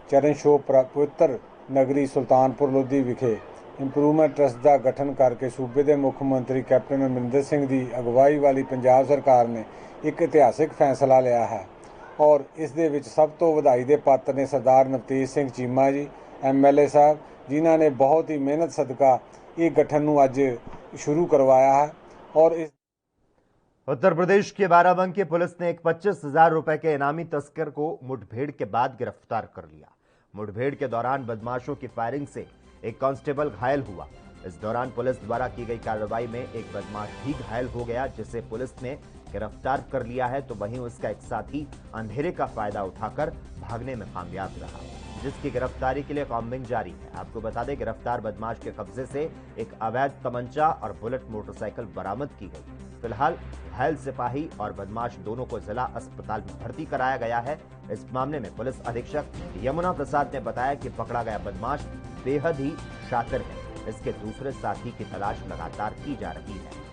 ਚਰਨ ਛੋਹ ਪਵਿੱਤਰ ਨਗਰੀ ਸੁਲਤਾਨਪੁਰ ਲੋਧੀ ਵਿਖੇ ਇੰਪਰੂਵਮੈਂਟ ਟਰਸਟ ਦਾ ਗਠਨ ਕਰਕੇ ਸੂਬੇ ਦੇ ਮੁੱਖ ਮੰਤਰੀ ਕੈਪਟਨ ਅਮਰਿੰਦਰ ਸਿੰਘ ਦੀ ਅਗਵਾਈ ਵਾਲੀ ਪੰਜਾਬ ਸਰਕਾਰ ਨੇ ਇੱਕ ਇਤਿਹਾਸਿਕ ਫੈਸਲਾ ਲਿਆ ਹੈ ਔਰ ਇਸ ਦੇ ਵਿੱਚ ਸਭ ਤੋਂ ਵਧਾਈ ਦੇ ਪਾਤਰ ਨੇ ਸਰਦਾਰ ਨਵਤੇਜ ਸਿੰਘ ਚੀਮਾ ਜੀ MLA ਸਾਹਿਬ, ਜਿਨ੍ਹਾਂ ਨੇ बहुत ही मेहनत सदका ये गठन ਨੂੰ ਅੱਜ शुरू करवाया है। और इस उत्तर प्रदेश के बाराबंकी पुलिस ने एक 25,000 रुपए के इनामी तस्कर को मुठभेड़ के बाद गिरफ्तार कर लिया। मुठभेड़ के दौरान बदमाशों की फायरिंग से एक कांस्टेबल घायल हुआ। इस दौरान पुलिस द्वारा की गई कार्रवाई में एक बदमाश भी घायल हो गया, जिसे पुलिस ने गिरफ्तार कर लिया है। तो वहीं उसका एक साथी अंधेरे का फायदा उठाकर भागने में कामयाब रहा, जिसकी गिरफ्तारी के लिए कॉम्बिंग जारी है। आपको बता दें, गिरफ्तार बदमाश के कब्जे से एक अवैध तमंचा और बुलेट मोटरसाइकिल बरामद की गई। फिलहाल घायल सिपाही और बदमाश दोनों को जिला अस्पताल में भर्ती कराया गया है। इस मामले में पुलिस अधीक्षक यमुना प्रसाद ने बताया कि पकड़ा गया बदमाश बेहद ही शातिर है। इसके दूसरे साथी की तलाश लगातार की जा रही है।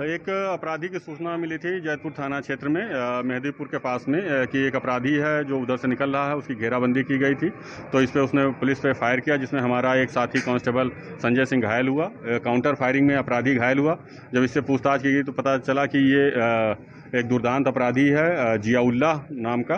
एक अपराधी की सूचना मिली थी जैतपुर थाना क्षेत्र में मेहदीपुर के पास में कि एक अपराधी है जो उधर से निकल रहा है, उसकी घेराबंदी की गई थी। तो इस पे उसने पुलिस पे फायर किया, जिसमें हमारा एक साथी कांस्टेबल संजय सिंह घायल हुआ। काउंटर फायरिंग में अपराधी घायल हुआ। जब इससे पूछताछ की गई तो पता चला कि ये एक दुर्दांत अपराधी है, जियाउल्लाह नाम का,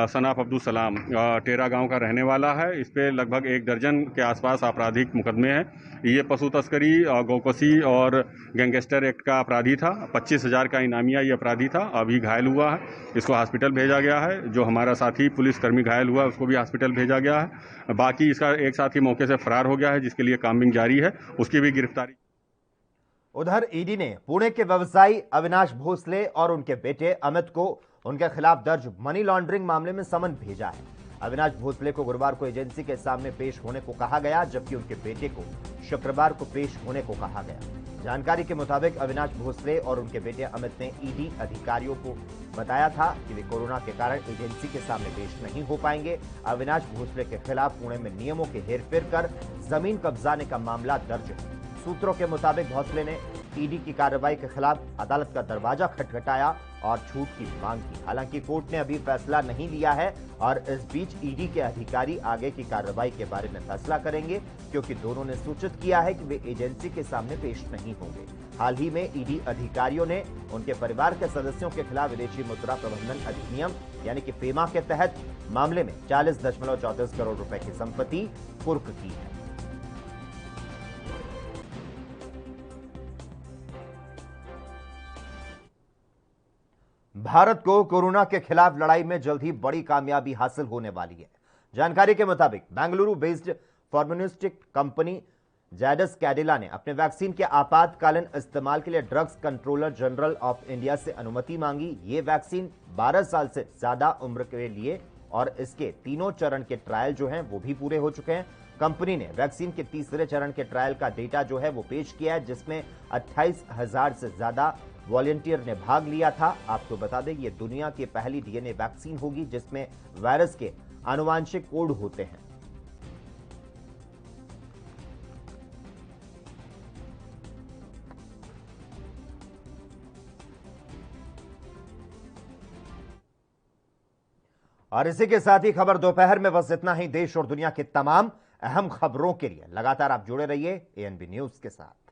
सन ऑफ अब्दुल सलाम, टेरा गांव का रहने वाला है। इस पे लगभग 1 दर्जन के आसपास आपराधिक मुकदमे हैं। ये पशु तस्करी, गौकसी और गैंगस्टर एक्ट का अपराधी था। 25,000 का इनामिया ये अपराधी था। अभी घायल हुआ है, इसको हॉस्पिटल भेजा गया है। जो हमारा साथी पुलिसकर्मी घायल हुआ उसको भी हॉस्पिटल भेजा गया है। बाकी इसका एक साथी मौके से फरार हो गया है, जिसके लिए काम्बिंग जारी है, उसकी भी गिरफ्तारी। उधर ईडी ने पुणे के व्यवसायी अविनाश भोसले और उनके बेटे अमित को उनके खिलाफ दर्ज मनी लॉन्ड्रिंग मामले में समन भेजा है। अविनाश भोसले को गुरुवार को एजेंसी के सामने पेश होने को कहा गया, जबकि उनके बेटे को शुक्रवार को पेश होने को कहा गया। जानकारी के मुताबिक अविनाश भोसले और उनके बेटे अमित ने ईडी अधिकारियों को बताया था कि वे कोरोना के कारण एजेंसी के सामने पेश नहीं हो पाएंगे। अविनाश भोसले के खिलाफ पुणे में नियमों के हेरफेर कर जमीन कब्जाने का मामला दर्ज है। सूत्रों के मुताबिक भोसले ने ईडी की कार्रवाई के खिलाफ अदालत का दरवाजा खटखटाया और छूट की मांग की। हालांकि कोर्ट ने अभी फैसला नहीं लिया है और इस बीच ईडी के अधिकारी आगे की कार्रवाई के बारे में फैसला करेंगे, क्योंकि दोनों ने सूचित किया है कि वे एजेंसी के सामने पेश नहीं होंगे। हाल ही में ईडी अधिकारियों ने उनके परिवार के सदस्यों के खिलाफ विदेशी मुद्रा प्रबंधन अधिनियम यानी कि पेमा के तहत मामले में 40.34 करोड़ रुपए की संपत्ति कुर्क की है। भारत को कोरोना के खिलाफ लड़ाई में जल्द ही बड़ी कामयाबी हासिल होने वाली है। जानकारी के मुताबिक Bengaluru based pharmaceutical company Zydus Cadila ने अपने वैक्सीन के आपातकालीन इस्तेमाल के लिए drugs controller general of India से अनुमति मांगी। ये वैक्सीन 12 साल से ज्यादा उम्र के लिए और इसके 3 चरण के ट्रायल जो हैं वो भी पूरे हो चुके हैं। कंपनी ने वैक्सीन के 3रे चरण के ट्रायल का डेटा जो है वो पेश किया है, जिसमें 28,000 से ज्यादा वॉलंटियर ने भाग लिया था। आपको बता दें, ये दुनिया की पहली डीएनए वैक्सीन होगी जिसमें वायरस के आनुवांशिक कोड होते हैं। और इसी के साथ ही खबर दोपहर में बस इतना ही। देश और दुनिया की तमाम अहम खबरों के लिए लगातार आप जुड़े रहिए एएनबी न्यूज के साथ।